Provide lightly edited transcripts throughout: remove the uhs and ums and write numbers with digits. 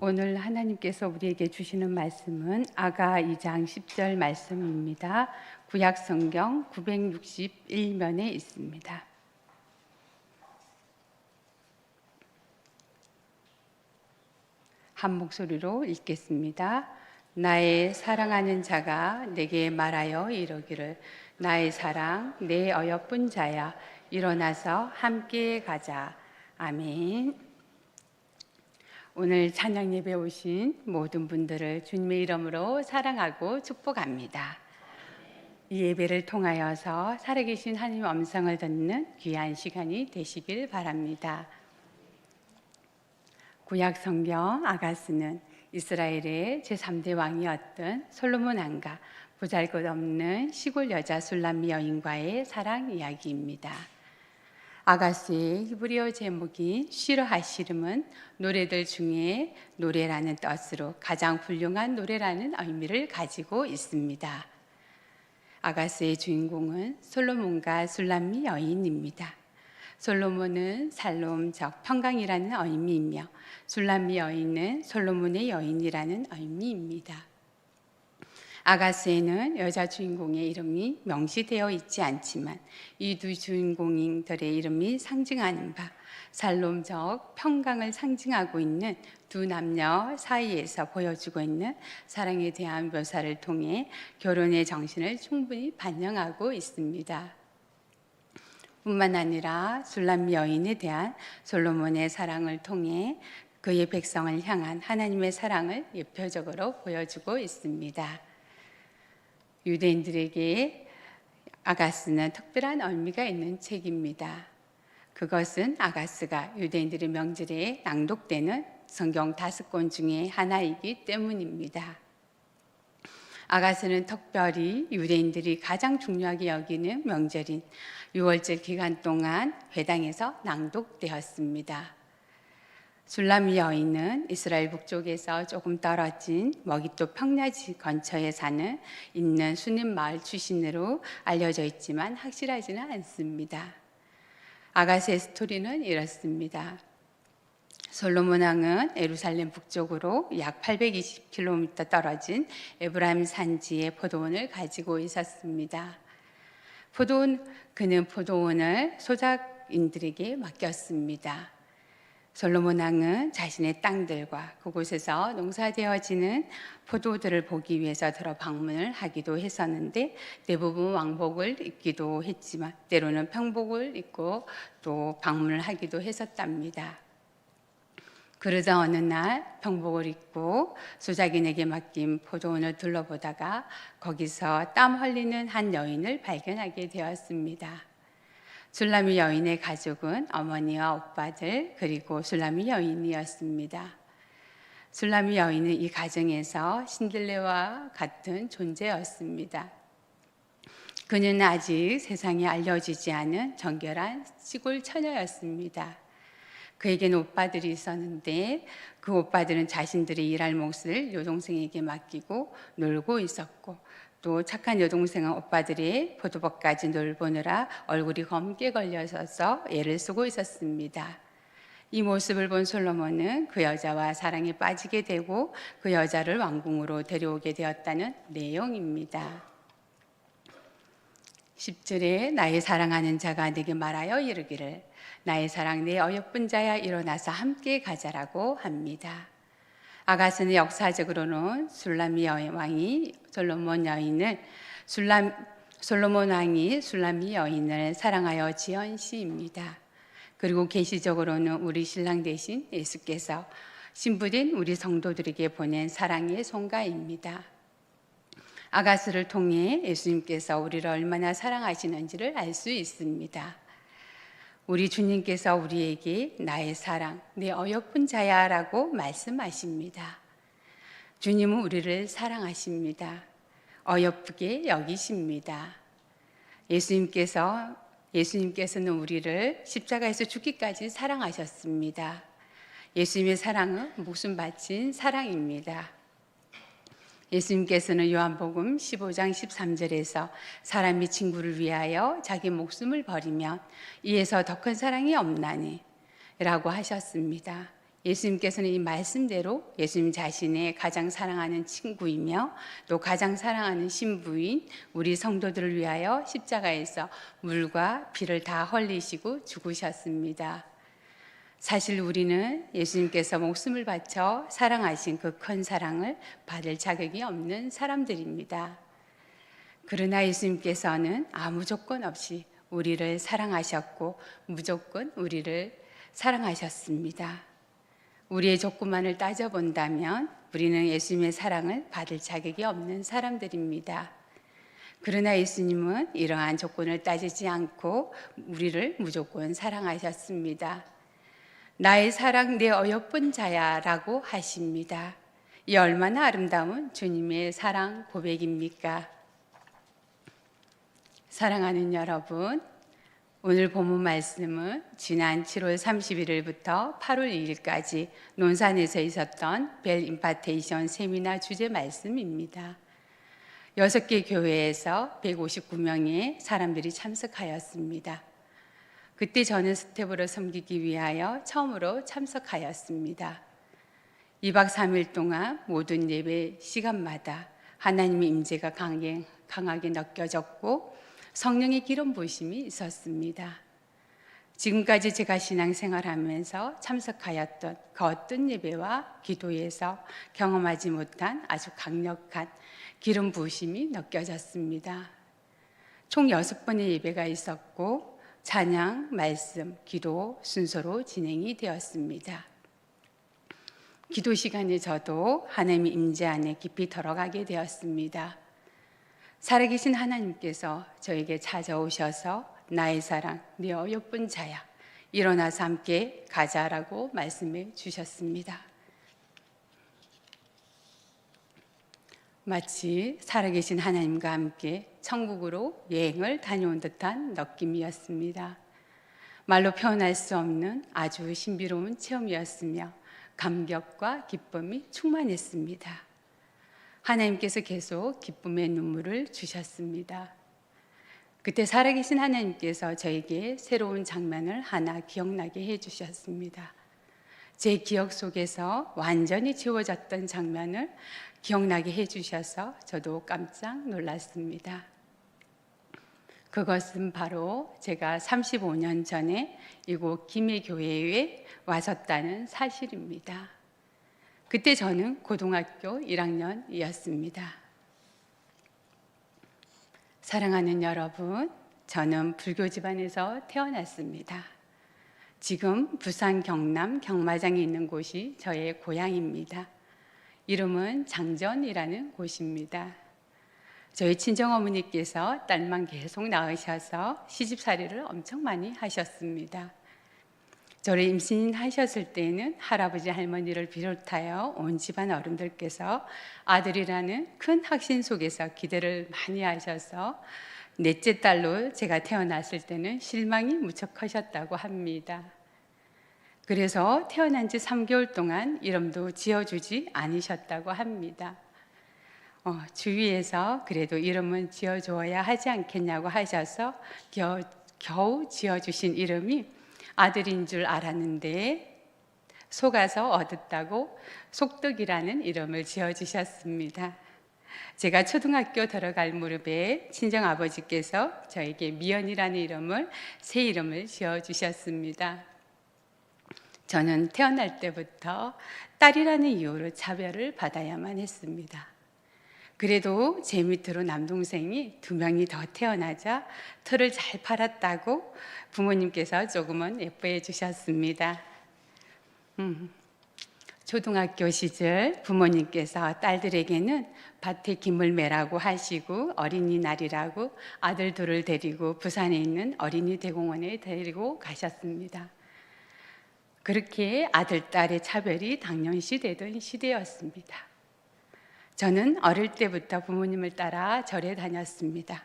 오늘 하나님께서 우리에게 주시는 말씀은 아가 2장 10절 말씀입니다. 구약 성경 961면에 있습니다. 한 목소리로 읽겠습니다. 나의 사랑하는 자가 내게 말하여 이르기를 나의 사랑 내 어여쁜 자야 일어나서 함께 가자. 아멘. 오늘 찬양 예배 오신 모든 분들을 주님의 이름으로 사랑하고 축복합니다. 이 예배를 통하여서 살아계신 하나님의 음성을 듣는 귀한 시간이 되시길 바랍니다. 구약 성경 아가스는 이스라엘의 제3대 왕이었던 솔로몬 왕과 보잘것없는 시골 여자 술람미 여인과의 사랑 이야기입니다. 아가스의 히브리어 제목인 시르 하시름은 노래들 중에 노래라는 뜻으로 가장 훌륭한 노래라는 의미를 가지고 있습니다. 아가스의 주인공은 솔로몬과 술람미 여인입니다. 솔로몬은 살롬 즉 평강이라는 의미이며 술람미 여인은 솔로몬의 여인이라는 의미입니다. 아가스에는 여자 주인공의 이름이 명시되어 있지 않지만 이 두 주인공들의 이름이 상징하는 바 살롬적 평강을 상징하고 있는 두 남녀 사이에서 보여주고 있는 사랑에 대한 묘사를 통해 결혼의 정신을 충분히 반영하고 있습니다. 뿐만 아니라 술람미 여인에 대한 솔로몬의 사랑을 통해 그의 백성을 향한 하나님의 사랑을 예표적으로 보여주고 있습니다. 유대인들에게 아가스는 특별한 의미가 있는 책입니다. 그것은 아가스가 유대인들의 명절에 낭독되는 성경 5권 중에 하나이기 때문입니다. 아가스는 특별히 유대인들이 가장 중요하게 여기는 명절인 6월절 기간 동안 회당에서 낭독되었습니다. 술람미 여인은 이스라엘 북쪽에서 조금 떨어진 머깃도 평야지 근처에 있는 수님 마을 출신으로 알려져 있지만 확실하지는 않습니다. 아가스의 스토리는 이렇습니다. 솔로몬 왕은 예루살렘 북쪽으로 약 820km 떨어진 에브라임 산지에 포도원을 가지고 있었습니다. 그는 포도원을 소작인들에게 맡겼습니다. 솔로몬 왕은 자신의 땅들과 그곳에서 농사되어지는 포도들을 보기 위해서 들어 방문을 하기도 했었는데 대부분 왕복을 입기도 했지만 때로는 평복을 입고 또 방문을 하기도 했었답니다. 그러자 어느 날 평복을 입고 소작인에게 맡긴 포도원을 둘러보다가 거기서 땀 흘리는 한 여인을 발견하게 되었습니다. 술람미 여인의 가족은 어머니와 오빠들 그리고 술람미 여인이었습니다. 술람미 여인은 이 가정에서 신들레와 같은 존재였습니다. 그는 아직 세상에 알려지지 않은 정결한 시골 처녀였습니다. 그에게는 오빠들이 있었는데 그 오빠들은 자신들의 일할 몫을 여동생에게 맡기고 놀고 있었고 또 착한 여동생은 오빠들의 포도밭까지 놀보느라 얼굴이 검게 걸려서 애를 쓰고 있었습니다. 이 모습을 본 솔로몬은 그 여자와 사랑에 빠지게 되고 그 여자를 왕궁으로 데려오게 되었다는 내용입니다. 10절에 나의 사랑하는 자가 내게 말하여 이르기를 나의 사랑 내 어여쁜 자야 일어나서 함께 가자라고 합니다. 아가스는 역사적으로는 술람미 왕이 솔로몬 왕이 술람미 여인을 사랑하여 지은 시입니다. 그리고 계시적으로는 우리 신랑 대신 예수께서 신부된 우리 성도들에게 보낸 사랑의 송가입니다. 아가스를 통해 예수님께서 우리를 얼마나 사랑하시는지를 알 수 있습니다. 우리 주님께서 우리에게 나의 사랑, 내 어여쁜 자야 라고 말씀하십니다. 주님은 우리를 사랑하십니다. 어여쁘게 여기십니다. 예수님께서는 우리를 십자가에서 죽기까지 사랑하셨습니다. 예수님의 사랑은 목숨 바친 사랑입니다. 예수님께서는 요한복음 15장 13절에서 사람이 친구를 위하여 자기 목숨을 버리면 이에서 더 큰 사랑이 없나니 라고 하셨습니다. 예수님께서는 이 말씀대로 예수님 자신의 가장 사랑하는 친구이며 또 가장 사랑하는 신부인 우리 성도들을 위하여 십자가에서 물과 피를 다 흘리시고 죽으셨습니다. 사실 우리는 예수님께서 목숨을 바쳐 사랑하신 그 큰 사랑을 받을 자격이 없는 사람들입니다. 그러나 예수님께서는 아무 조건 없이 우리를 사랑하셨고 무조건 우리를 사랑하셨습니다. 우리의 조건만을 따져본다면 우리는 예수님의 사랑을 받을 자격이 없는 사람들입니다. 그러나 예수님은 이러한 조건을 따지지 않고 우리를 무조건 사랑하셨습니다. 나의 사랑 내 어여쁜 자야 라고 하십니다. 이 얼마나 아름다운 주님의 사랑 고백입니까? 사랑하는 여러분, 오늘 본문 말씀은 지난 7월 31일부터 8월 2일까지 논산에서 있었던 벨 임파테이션 세미나 주제 말씀입니다. 6개 교회에서 159명의 사람들이 참석하였습니다. 그때 저는 스텝으로 섬기기 위하여 처음으로 참석하였습니다. 2박 3일 동안 모든 예배 시간마다 하나님의 임재가 강하게 느껴졌고 성령의 기름 부으심이 있었습니다. 지금까지 제가 신앙생활하면서 참석하였던 그 어떤 예배와 기도에서 경험하지 못한 아주 강력한 기름 부으심이 느껴졌습니다. 총 6번의 예배가 있었고 찬양, 말씀, 기도 순서로 진행이 되었습니다. 기도 시간에 저도 하나님의 임재 안에 깊이 들어가게 되었습니다. 살아계신 하나님께서 저에게 찾아오셔서 나의 사랑, 네 어여쁜 자야, 일어나서 함께 가자라고 말씀해 주셨습니다. 마치 살아계신 하나님과 함께 천국으로 여행을 다녀온 듯한 느낌이었습니다. 말로 표현할 수 없는 아주 신비로운 체험이었으며 감격과 기쁨이 충만했습니다. 하나님께서 계속 기쁨의 눈물을 주셨습니다. 그때 살아계신 하나님께서 저에게 새로운 장면을 하나 기억나게 해주셨습니다. 제 기억 속에서 완전히 지워졌던 장면을 기억나게 해주셔서 저도 깜짝 놀랐습니다. 그것은 바로 제가 35년 전에 이곳 김해교회에 왔었다는 사실입니다. 그때 저는 고등학교 1학년이었습니다. 사랑하는 여러분, 저는 불교 집안에서 태어났습니다. 지금 부산 경남 경마장에 있는 곳이 저의 고향입니다. 이름은 장전이라는 곳입니다. 저희 친정어머니께서 딸만 계속 낳으셔서 시집살이를 엄청 많이 하셨습니다. 저를 임신하셨을 때는 할아버지 할머니를 비롯하여 온 집안 어른들께서 아들이라는 큰 확신 속에서 기대를 많이 하셔서 넷째 딸로 제가 태어났을 때는 실망이 무척 커셨다고 합니다. 그래서 태어난 지 3개월 동안 이름도 지어주지 않으셨다고 합니다. 주위에서 그래도 이름은 지어줘야 하지 않겠냐고 하셔서 겨우 지어주신 이름이 아들인 줄 알았는데 속아서 얻었다고 속덕이라는 이름을 지어주셨습니다. 제가 초등학교 들어갈 무렵에 친정아버지께서 저에게 미연이라는 이름을 새 이름을 지어주셨습니다. 저는 태어날 때부터 딸이라는 이유로 차별을 받아야만 했습니다. 그래도 제 밑으로 남동생이 2명이 더 태어나자 털을 잘 팔았다고 부모님께서 조금은 예뻐해 주셨습니다. 초등학교 시절 부모님께서 딸들에게는 밭에 김을 매라고 하시고 어린이날이라고 아들 둘을 데리고 부산에 있는 어린이 대공원에 데리고 가셨습니다. 그렇게 아들, 딸의 차별이 당연시 되던 시대였습니다. 저는 어릴 때부터 부모님을 따라 절에 다녔습니다.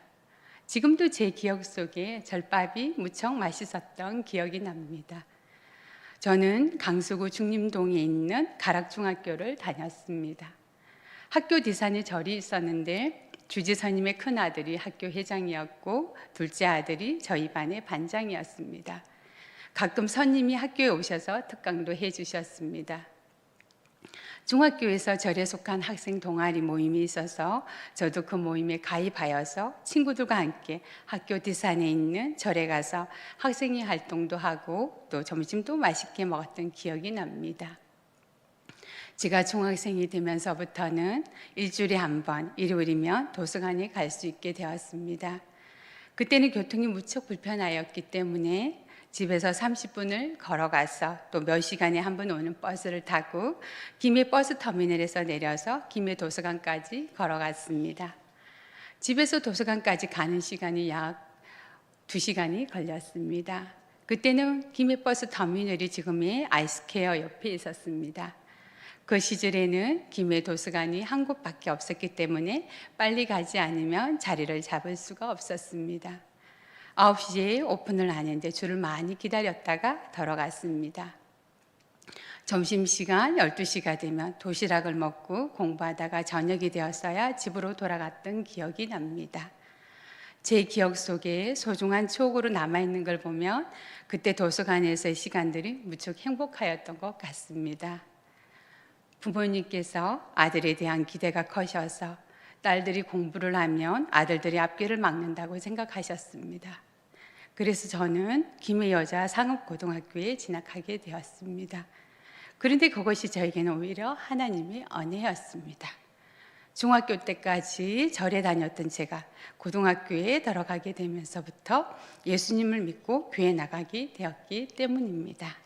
지금도 제 기억 속에 절밥이 무척 맛있었던 기억이 납니다. 저는 강서구 중림동에 있는 가락중학교를 다녔습니다. 학교 뒷산에 절이 있었는데 주지선님의 큰아들이 학교 회장이었고 둘째 아들이 저희 반의 반장이었습니다. 가끔 선임이 학교에 오셔서 특강도 해주셨습니다. 중학교에서 절에 속한 학생 동아리 모임이 있어서 저도 그 모임에 가입하여서 친구들과 함께 학교 뒷산에 있는 절에 가서 학생회 활동도 하고 또 점심도 맛있게 먹었던 기억이 납니다. 제가 중학생이 되면서부터는 일주일에 한 번 일요일이면 도서관에 갈 수 있게 되었습니다. 그때는 교통이 무척 불편하였기 때문에 집에서 30분을 걸어가서 또 몇 시간에 한 번 오는 버스를 타고 김해 버스 터미널에서 내려서 김해 도서관까지 걸어갔습니다. 집에서 도서관까지 가는 시간이 약 2시간이 걸렸습니다. 그때는 김해 버스 터미널이 지금의 아이스케어 옆에 있었습니다. 그 시절에는 김해 도서관이 한 곳밖에 없었기 때문에 빨리 가지 않으면 자리를 잡을 수가 없었습니다. 9시에 오픈을 하는데 줄을 많이 기다렸다가 들어갔습니다. 점심시간 12시가 되면 도시락을 먹고 공부하다가 저녁이 되었어야 집으로 돌아갔던 기억이 납니다. 제 기억 속에 소중한 추억으로 남아있는 걸 보면 그때 도서관에서의 시간들이 무척 행복하였던 것 같습니다. 부모님께서 아들에 대한 기대가 커셔서 딸들이 공부를 하면 아들들이 앞길을 막는다고 생각하셨습니다. 그래서 저는 김해 여자 상업고등학교에 진학하게 되었습니다. 그런데 그것이 저에게는 오히려 하나님의 은혜였습니다. 중학교 때까지 절에 다녔던 제가 고등학교에 들어가게 되면서부터 예수님을 믿고 교회 나가게 되었기 때문입니다.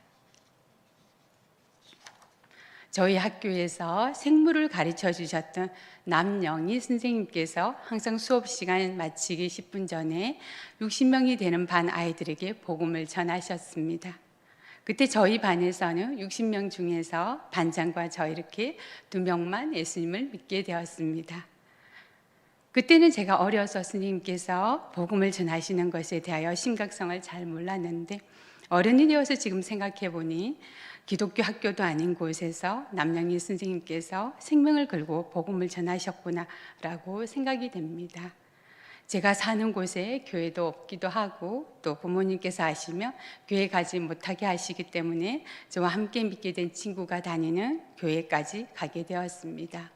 저희 학교에서 생물을 가르쳐 주셨던 남영희 선생님께서 항상 수업 시간 마치기 10분 전에 60명이 되는 반 아이들에게 복음을 전하셨습니다. 그때 저희 반에서는 60명 중에서 반장과 저 이렇게 2명만 예수님을 믿게 되었습니다. 그때는 제가 어려서 스님께서 복음을 전하시는 것에 대하여 심각성을 잘 몰랐는데 어른이 되어서 지금 생각해 보니 기독교 학교도 아닌 곳에서 남영희 선생님께서 생명을 걸고 복음을 전하셨구나라고 생각이 됩니다. 제가 사는 곳에 교회도 없기도 하고 또 부모님께서 하시면 교회 가지 못하게 하시기 때문에 저와 함께 믿게 된 친구가 다니는 교회까지 가게 되었습니다.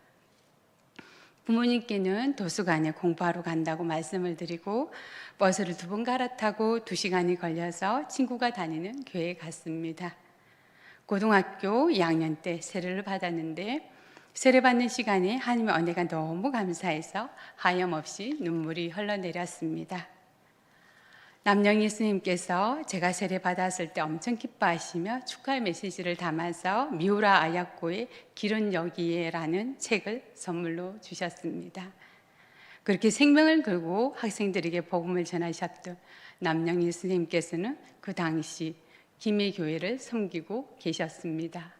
부모님께는 도서관에 공부하러 간다고 말씀을 드리고 버스를 2번 갈아타고 2시간이 걸려서 친구가 다니는 교회에 갔습니다. 고등학교 2학년 때 세례를 받았는데 세례 받는 시간에 하나님의 은혜가 너무 감사해서 하염없이 눈물이 흘러내렸습니다. 남영희 스님께서 제가 세례 받았을 때 엄청 기뻐하시며 축하의 메시지를 담아서 미우라 아야코의 길은 여기에라는 책을 선물로 주셨습니다. 그렇게 생명을 걸고 학생들에게 복음을 전하셨던 남영희 스님께서는 그 당시 김해 교회를 섬기고 계셨습니다.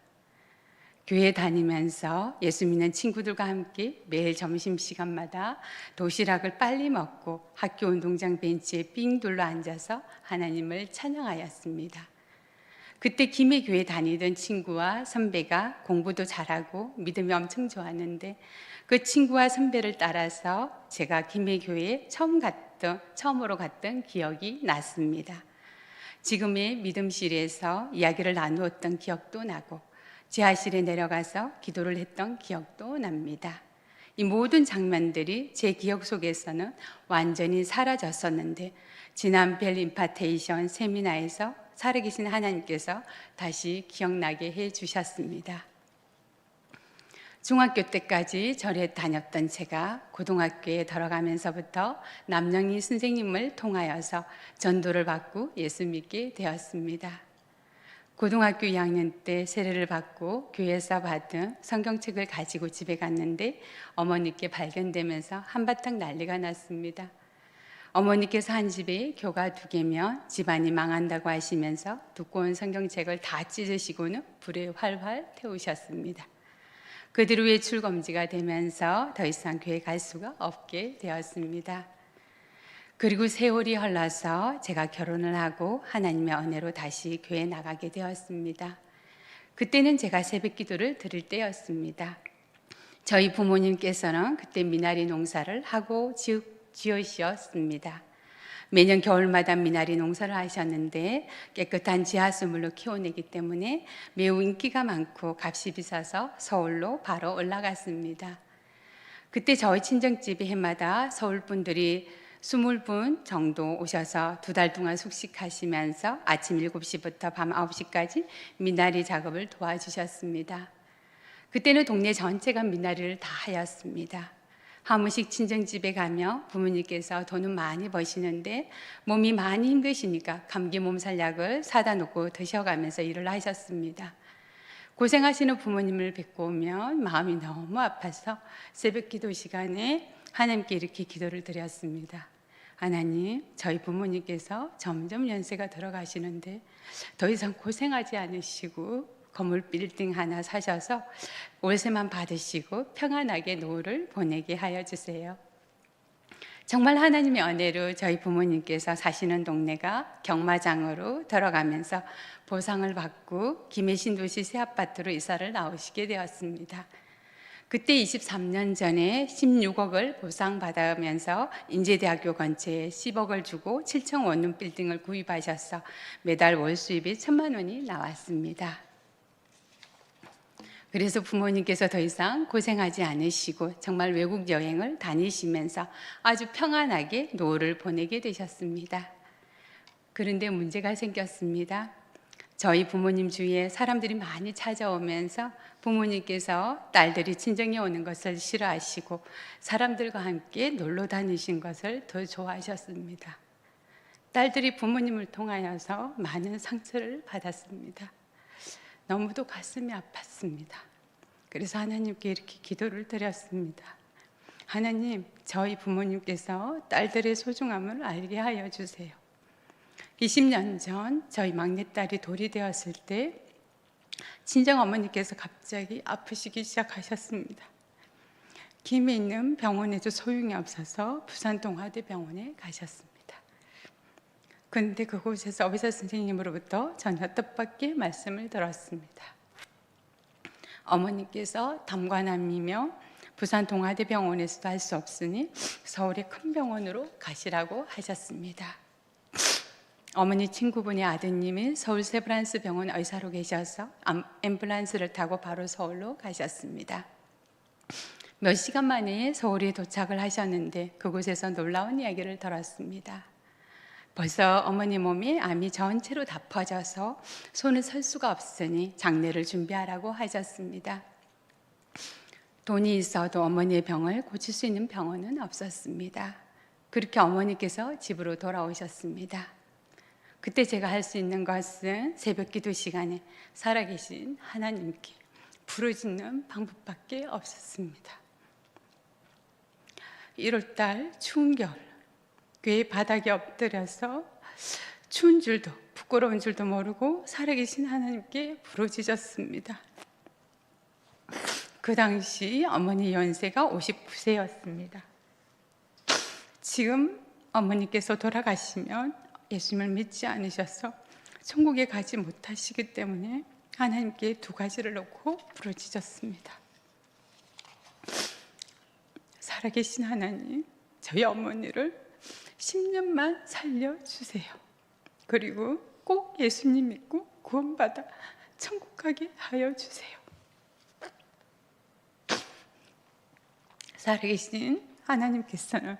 교회 다니면서 예수 믿는 친구들과 함께 매일 점심시간마다 도시락을 빨리 먹고 학교 운동장 벤치에 삥 둘러 앉아서 하나님을 찬양하였습니다. 그때 김해 교회 다니던 친구와 선배가 공부도 잘하고 믿음이 엄청 좋았는데 그 친구와 선배를 따라서 제가 김해 교회에 처음으로 갔던 기억이 났습니다. 지금의 믿음실에서 이야기를 나누었던 기억도 나고 지하실에 내려가서 기도를 했던 기억도 납니다. 이 모든 장면들이 제 기억 속에서는 완전히 사라졌었는데 지난 벨 임파테이션 세미나에서 살아계신 하나님께서 다시 기억나게 해주셨습니다. 중학교 때까지 절에 다녔던 제가 고등학교에 들어가면서부터 남영희 선생님을 통하여서 전도를 받고 예수 믿게 되었습니다. 고등학교 2학년 때 세례를 받고 교회에서 받은 성경책을 가지고 집에 갔는데 어머니께 발견되면서 한바탕 난리가 났습니다. 어머니께서 한 집에 교가 2개면 집안이 망한다고 하시면서 두꺼운 성경책을 다 찢으시고는 불에 활활 태우셨습니다. 그 뒤로 외출 금지가 되면서 더 이상 교회 갈 수가 없게 되었습니다. 그리고 세월이 흘러서 제가 결혼을 하고 하나님의 은혜로 다시 교회에 나가게 되었습니다. 그때는 제가 새벽 기도를 드릴 때였습니다. 저희 부모님께서는 그때 미나리 농사를 하고 지으셨습니다. 매년 겨울마다 미나리 농사를 하셨는데 깨끗한 지하수물로 키워내기 때문에 매우 인기가 많고 값이 비싸서 서울로 바로 올라갔습니다. 그때 저희 친정집에 해마다 서울 분들이 20분 정도 오셔서 2달 동안 숙식하시면서 아침 7시부터 밤 9시까지 미나리 작업을 도와주셨습니다. 그때는 동네 전체가 미나리를 다 하였습니다. 한 번씩 친정집에 가며 부모님께서 돈은 많이 버시는데 몸이 많이 힘드시니까 감기 몸살약을 사다 놓고 드셔가면서 일을 하셨습니다. 고생하시는 부모님을 뵙고 오면 마음이 너무 아파서 새벽 기도 시간에 하나님께 이렇게 기도를 드렸습니다. 하나님, 저희 부모님께서 점점 연세가 들어가시는데 더 이상 고생하지 않으시고 건물 빌딩 하나 사셔서 월세만 받으시고 평안하게 노후를 보내게 하여 주세요. 정말 하나님의 은혜로 저희 부모님께서 사시는 동네가 경마장으로 들어가면서 보상을 받고 김해신도시 새아파트로 이사를 나오시게 되었습니다. 그때 23년 전에 16억을 보상받으면서 인제대학교 근처에 10억을 주고 7층 원룸 빌딩을 구입하셔서 매달 월 수입이 1,000만 원이 나왔습니다. 그래서 부모님께서 더 이상 고생하지 않으시고 정말 외국 여행을 다니시면서 아주 평안하게 노후를 보내게 되셨습니다. 그런데 문제가 생겼습니다. 저희 부모님 주위에 사람들이 많이 찾아오면서 부모님께서 딸들이 친정에 오는 것을 싫어하시고 사람들과 함께 놀러 다니신 것을 더 좋아하셨습니다. 딸들이 부모님을 통하여서 많은 상처를 받았습니다. 너무도 가슴이 아팠습니다. 그래서 하나님께 이렇게 기도를 드렸습니다. 하나님, 저희 부모님께서 딸들의 소중함을 알게 하여 주세요. 20년 전 저희 막내딸이 돌이 되었을 때 친정 어머니께서 갑자기 아프시기 시작하셨습니다. 김해 있는 병원에도 소용이 없어서 부산 동아대병원에 가셨습니다. 그런데 그곳에서 의사 선생님으로부터 전혀 뜻밖의 말씀을 들었습니다. 어머니께서 담관암이며 부산 동아대병원에서도 할 수 없으니 서울의 큰 병원으로 가시라고 하셨습니다. 어머니 친구분의 아드님이 서울 세브란스 병원 의사로 계셔서 앰뷸런스를 타고 바로 서울로 가셨습니다. 몇 시간 만에 서울에 도착을 하셨는데 그곳에서 놀라운 이야기를 들었습니다. 벌써 어머니 몸에 암이 전체로 다 퍼져서 손을 설 수가 없으니 장례를 준비하라고 하셨습니다. 돈이 있어도 어머니의 병을 고칠 수 있는 병원은 없었습니다. 그렇게 어머니께서 집으로 돌아오셨습니다. 그때 제가 할 수 있는 것은 새벽 기도 시간에 살아계신 하나님께 부르짖는 방법밖에 없었습니다. 1월달 추운 겨울 교회 바닥에 엎드려서 추운 줄도 부끄러운 줄도 모르고 살아계신 하나님께 부르짖었습니다. 그 당시 어머니 연세가 59세였습니다. 지금 어머니께서 돌아가시면 예수님을 믿지 않으셔서 천국에 가지 못하시기 때문에 하나님께 두 가지를 놓고 부르짖었습니다. 살아계신 하나님, 저희 어머니를 10년만 살려주세요. 그리고 꼭 예수님 믿고 구원받아 천국 가게 하여 주세요. 살아계신 하나님께서는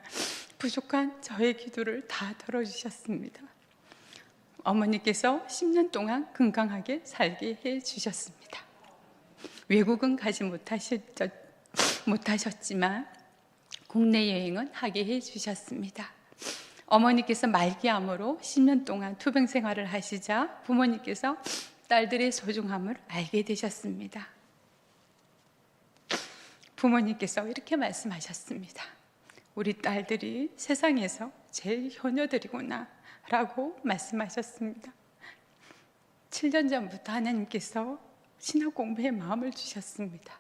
부족한 저의 기도를 다 들어주셨습니다. 어머니께서 10년 동안 건강하게 살게 해주셨습니다. 외국은 가지 못하셨지만 국내 여행은 하게 해주셨습니다. 어머니께서 말기암으로 10년 동안 투병 생활을 하시자 부모님께서 딸들의 소중함을 알게 되셨습니다. 부모님께서 이렇게 말씀하셨습니다. 우리 딸들이 세상에서 제일 효녀들이구나 라고 말씀하셨습니다. 7년 전부터 하나님께서 신학 공부에 마음을 주셨습니다.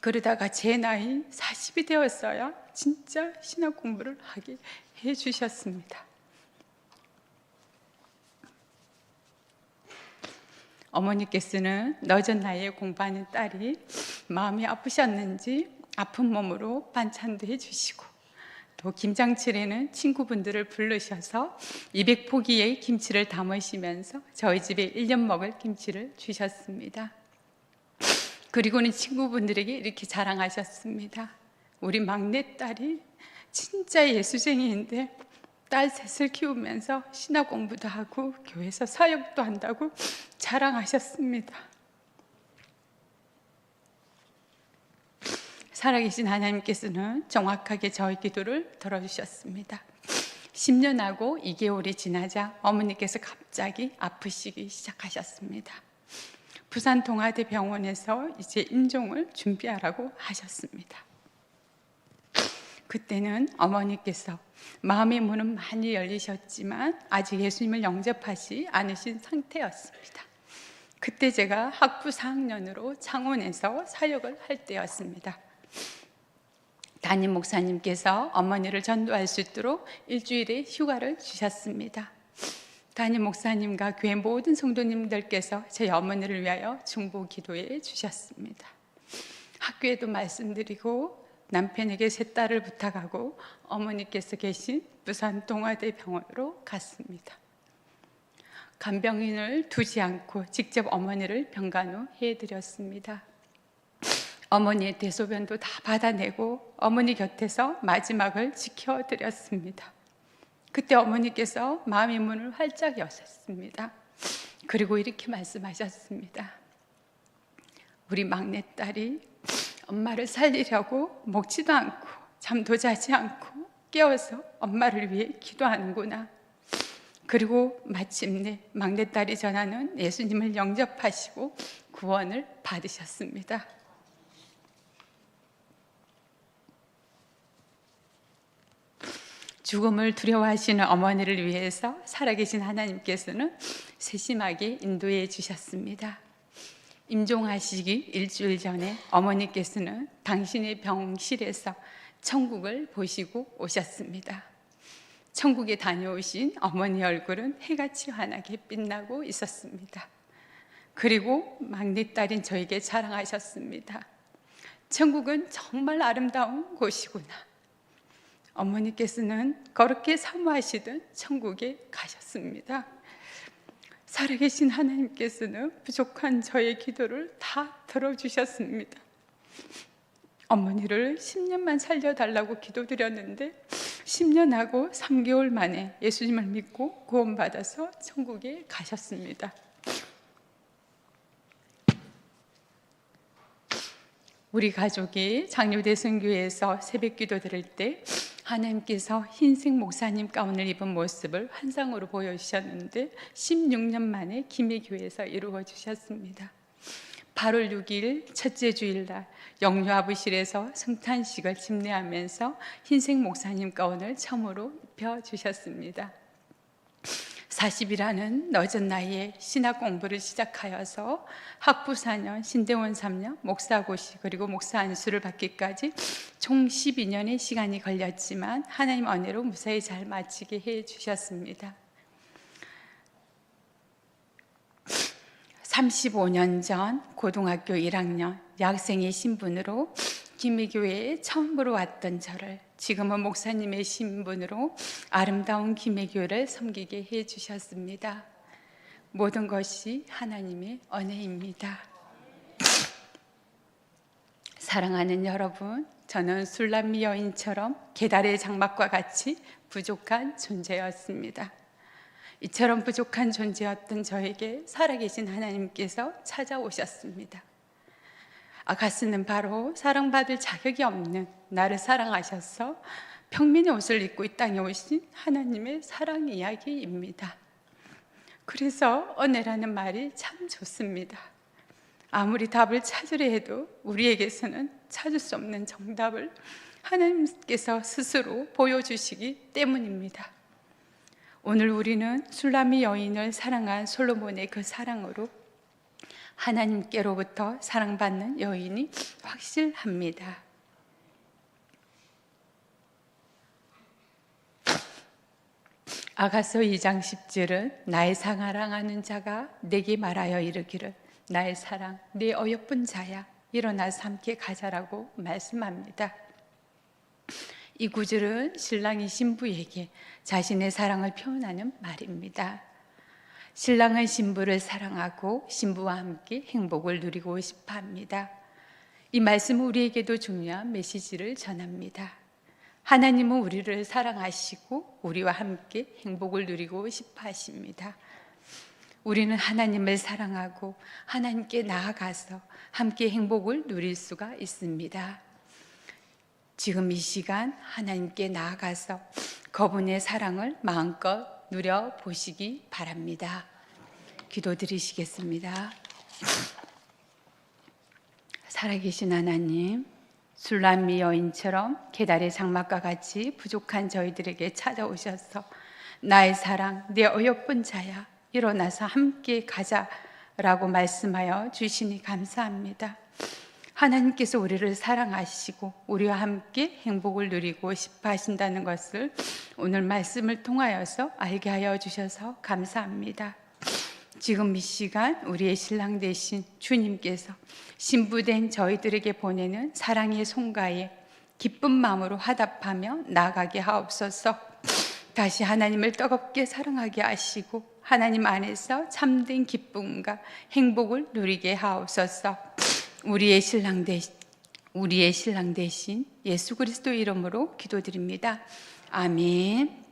그러다가 제 나이 40이 되었어야 진짜 신학 공부를 하게 해주셨습니다. 어머니께서는 늦은 나이에 공부하는 딸이 마음이 아프셨는지 아픈 몸으로 반찬도 해주시고 또 김장철에는 친구분들을 부르셔서 200포기의 김치를 담으시면서 저희 집에 1년 먹을 김치를 주셨습니다. 그리고는 친구분들에게 이렇게 자랑하셨습니다. 우리 막내딸이 진짜 예수쟁이인데 딸 셋을 키우면서 신학 공부도 하고 교회에서 사역도 한다고 자랑하셨습니다. 살아계신 하나님께서는 정확하게 저희 기도를 들어주셨습니다. 10년하고 2개월이 지나자 어머니께서 갑자기 아프시기 시작하셨습니다. 부산 동아대 병원에서 이제 임종을 준비하라고 하셨습니다. 그때는 어머니께서 마음의 문은 많이 열리셨지만 아직 예수님을 영접하지 않으신 상태였습니다. 그때 제가 학부 4학년으로 창원에서 사역을 할 때였습니다. 담임 목사님께서 어머니를 전도할 수 있도록 일주일의 휴가를 주셨습니다. 담임 목사님과 교회 모든 성도님들께서 저희 어머니를 위하여 중보 기도해 주셨습니다. 학교에도 말씀드리고 남편에게 세 딸을 부탁하고 어머니께서 계신 부산 동아대 병원으로 갔습니다. 간병인을 두지 않고 직접 어머니를 병간호해 드렸습니다. 어머니의 대소변도 다 받아내고 어머니 곁에서 마지막을 지켜드렸습니다. 그때 어머니께서 마음의 문을 활짝 여셨습니다. 그리고 이렇게 말씀하셨습니다. 우리 막내딸이 엄마를 살리려고 먹지도 않고 잠도 자지 않고 깨어서 엄마를 위해 기도하는구나. 그리고 마침내 막내딸이 전하는 예수님을 영접하시고 구원을 받으셨습니다. 죽음을 두려워하시는 어머니를 위해서 살아계신 하나님께서는 세심하게 인도해 주셨습니다. 임종하시기 일주일 전에 어머니께서는 당신의 병실에서 천국을 보시고 오셨습니다. 천국에 다녀오신 어머니 얼굴은 해같이 환하게 빛나고 있었습니다. 그리고 막내딸인 저에게 자랑하셨습니다. 천국은 정말 아름다운 곳이구나. 어머니께서는 거룩히 사모하시던 천국에 가셨습니다. 살아계신 하나님께서는 부족한 저의 기도를 다 들어주셨습니다. 어머니를 10년만 살려달라고 기도드렸는데 10년하고 3개월 만에 예수님을 믿고 구원받아서 천국에 가셨습니다. 우리 가족이 장로대성교회에서 새벽기도 드릴 때 하나님께서 흰색 목사님 가운을 입은 모습을 환상으로 보여주셨는데 16년 만에 김해교회에서 이루어 주셨습니다. 8월 6일 첫째 주일날 영유아부실에서 성탄식을 집례하면서 흰색 목사님 가운을 처음으로 입혀주셨습니다. 40이라는 늦은 나이에 신학 공부를 시작하여서 학부 4년, 신대원 3년, 목사고시 그리고 목사 안수를 받기까지 총 12년의 시간이 걸렸지만 하나님 은혜로 무사히 잘 마치게 해주셨습니다. 35년 전 고등학교 1학년 여학생의 신분으로 김해교회에 처음으로 왔던 저를 지금은 목사님의 신분으로 아름다운 김해교회를 섬기게 해주셨습니다. 모든 것이 하나님의 은혜입니다. 사랑하는 여러분, 저는 술람미 여인처럼 계달의 장막과 같이 부족한 존재였습니다. 이처럼 부족한 존재였던 저에게 살아계신 하나님께서 찾아오셨습니다. 아가스는 바로 사랑받을 자격이 없는 나를 사랑하셔서 평민의 옷을 입고 이 땅에 오신 하나님의 사랑 이야기입니다. 그래서 은혜라는 말이 참 좋습니다. 아무리 답을 찾으려 해도 우리에게서는 찾을 수 없는 정답을 하나님께서 스스로 보여주시기 때문입니다. 오늘 우리는 술람미 여인을 사랑한 솔로몬의 그 사랑으로 하나님께로부터 사랑받는 여인이 확실합니다. 아가서 2장 10절은 나의 사랑하는 자가 내게 말하여 이르기를 나의 사랑 내 어여쁜 자야 일어나서 함께 가자라고 말씀합니다. 이 구절은 신랑이 신부에게 자신의 사랑을 표현하는 말입니다. 신랑은 신부를 사랑하고 신부와 함께 행복을 누리고 싶어 합니다. 이 말씀은 우리에게도 중요한 메시지를 전합니다. 하나님은 우리를 사랑하시고 우리와 함께 행복을 누리고 싶어 하십니다. 우리는 하나님을 사랑하고 하나님께 나아가서 함께 행복을 누릴 수가 있습니다. 지금 이 시간 하나님께 나아가서 그분의 사랑을 마음껏 누려보시기 바랍니다. 기도드리시겠습니다. 살아계신 하나님, 술람미 여인처럼 계달의 장막과 같이 부족한 저희들에게 찾아오셔서 나의 사랑, 내 어여쁜 자야, 일어나서 함께 가자라고 말씀하여 주시니 감사합니다. 하나님께서 우리를 사랑하시고 우리와 함께 행복을 누리고 싶어 하신다는 것을 오늘 말씀을 통하여서 알게 하여 주셔서 감사합니다. 지금 이 시간 우리의 신랑 되신 주님께서 신부된 저희들에게 보내는 사랑의 손가에 기쁜 마음으로 화답하며 나아가게 하옵소서. 다시 하나님을 뜨겁게 사랑하게 하시고 하나님 안에서 참된 기쁨과 행복을 누리게 하옵소서. 우리의 신랑 대신 예수 그리스도 이름으로 기도드립니다. 아멘.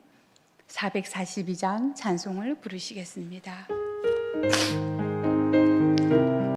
442장 찬송을 부르시겠습니다.